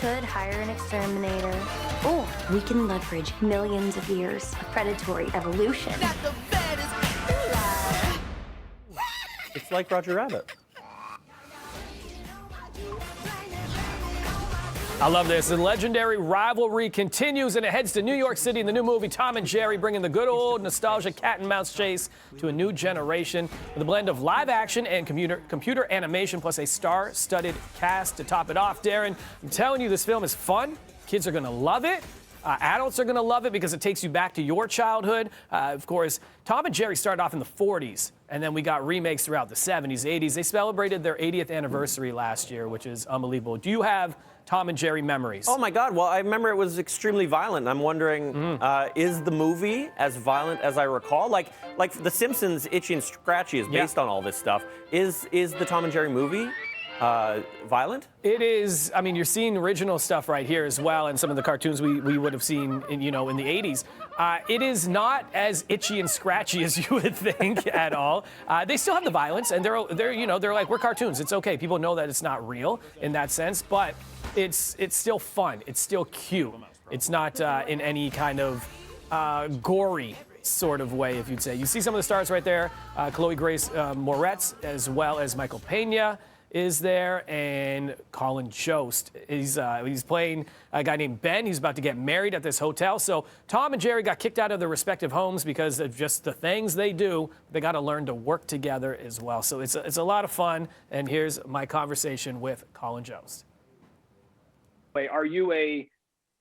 could hire an exterminator, or we can leverage millions of years of predatory evolution. It's like Roger Rabbit. I love this. The legendary rivalry continues, and it heads to New York City in the new movie Tom and Jerry, bringing the good old nostalgia cat and mouse chase to a new generation with a blend of live action and computer animation, plus a star-studded cast to top it off. Darren, I'm telling you, this film is fun. Kids are going to love it. Adults are going to love it because it takes you back to your childhood. Of course, Tom and Jerry started off in the 40s, and then we got remakes throughout the 70s, 80s. They celebrated their 80th anniversary last year, which is unbelievable. Do you have Tom and Jerry memories? Oh my God, well, I remember it was extremely violent. I'm wondering, is the movie as violent as I recall? Like The Simpsons, Itchy and Scratchy is based on all this stuff. Is the Tom and Jerry movie violent? It is. I mean, you're seeing original stuff right here as well, and some of the cartoons we would have seen in the 80s. It is not as itchy and scratchy as you would think at all. They still have the violence, and they're like, we're cartoons. It's okay. People know that it's not real in that sense, but it's still fun. It's still cute. It's not in any kind of gory sort of way, if you'd say. You see some of the stars right there. Chloë Grace Moretz, as well as Michael Peña is there, and Colin Jost. He's playing a guy named Ben. He's about to get married at this hotel. So Tom and Jerry got kicked out of their respective homes because of just the things they do. They got to learn to work together as well. So it's a lot of fun. And here's my conversation with Colin Jost. Wait, are you a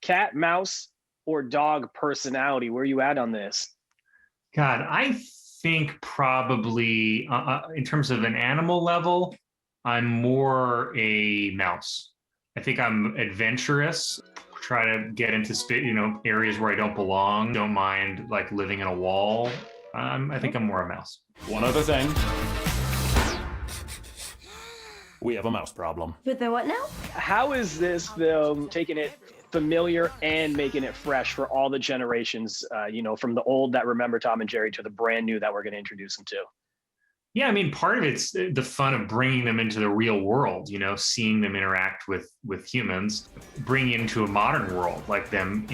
cat, mouse, or dog personality? Where are you at on this? God, I think probably in terms of an animal level, I'm more a mouse. I think I'm adventurous, try to get into areas where I don't belong, don't mind like living in a wall. I think I'm more a mouse. One other thing. We have a mouse problem. With the what now? How is this film taking it familiar and making it fresh for all the generations, from the old that remember Tom and Jerry to the brand new that we're going to introduce them to? Yeah, I mean, part of it's the fun of bringing them into the real world, seeing them interact with humans, bringing into a modern world, like them,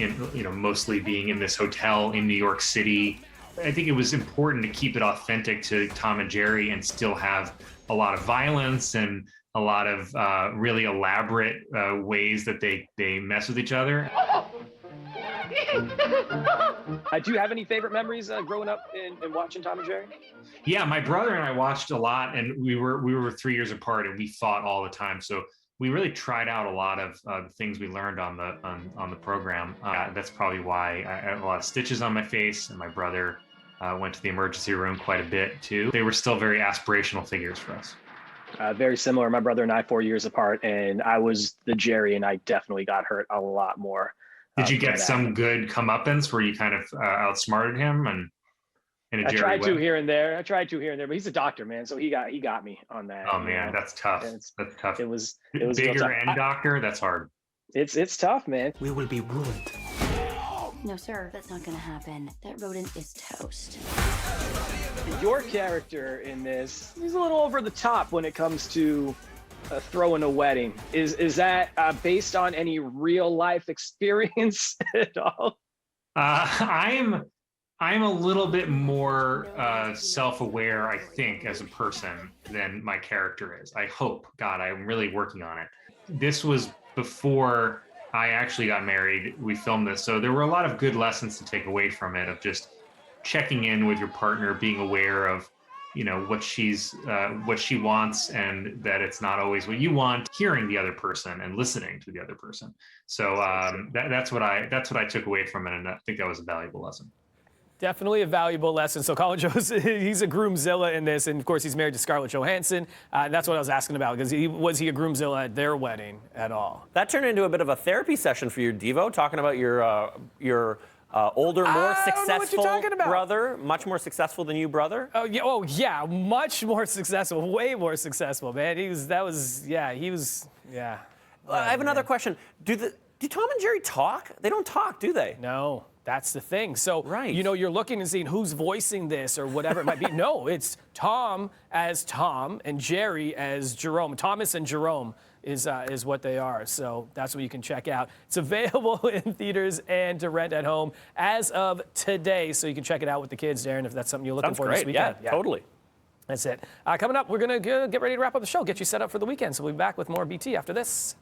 mostly being in this hotel in New York City. I think it was important to keep it authentic to Tom and Jerry and still have a lot of violence and a lot of really elaborate ways that they mess with each other. Do you have any favorite memories growing up and watching Tom and Jerry? Yeah, my brother and I watched a lot, and we were 3 years apart, and we fought all the time. So we really tried out a lot of the things we learned on the program. That's probably why I have a lot of stitches on my face, and my brother went to the emergency room quite a bit too. They were still very aspirational figures for us. Very similar. My brother and I 4 years apart, and I was the Jerry, and I definitely got hurt a lot more. Did you get some good comeuppance where you kind of outsmarted him and in a Jerry way? I tried to here and there, but he's a doctor, man, so he got me on that. Oh man, that's tough. That's tough. It was bigger and doctor. That's hard. It's tough, man. We will be ruined. No, sir, that's not going to happen. That rodent is toast. Your character in this is a little over the top when it comes to throwing a wedding. Is that based on any real life experience at all? I'm a little bit more self-aware, I think, as a person than my character is. I hope. God, I'm really working on it. This was before I actually got married. We filmed this, so there were a lot of good lessons to take away from it, of just checking in with your partner, being aware of what she wants, and that it's not always what you want, hearing the other person and listening to the other person. So that's what I took away from it, and I think that was a valuable lesson. Definitely a valuable lesson. So Colin Jost, he's a groomzilla in this, and of course he's married to Scarlett Johansson. That's what I was asking about, because was he a groomzilla at their wedding at all? That turned into a bit of a therapy session for you, Devo, talking about your older, more successful brother, much more successful than you, brother. Oh yeah, much more successful, way more successful, man. He was. I have another question. Do Tom and Jerry talk? They don't talk, do they? No. That's the thing. So, right. You're looking and seeing who's voicing this or whatever it might be. No, it's Tom as Tom and Jerry as Jerome. Thomas and Jerome is what they are. So that's what you can check out. It's available in theaters and to rent at home as of today. So you can check it out with the kids, Darren, if that's something you're looking Sounds for great. this weekend. Yeah, totally. That's it. Coming up, we're going to get ready to wrap up the show, get you set up for the weekend. So we'll be back with more BT after this.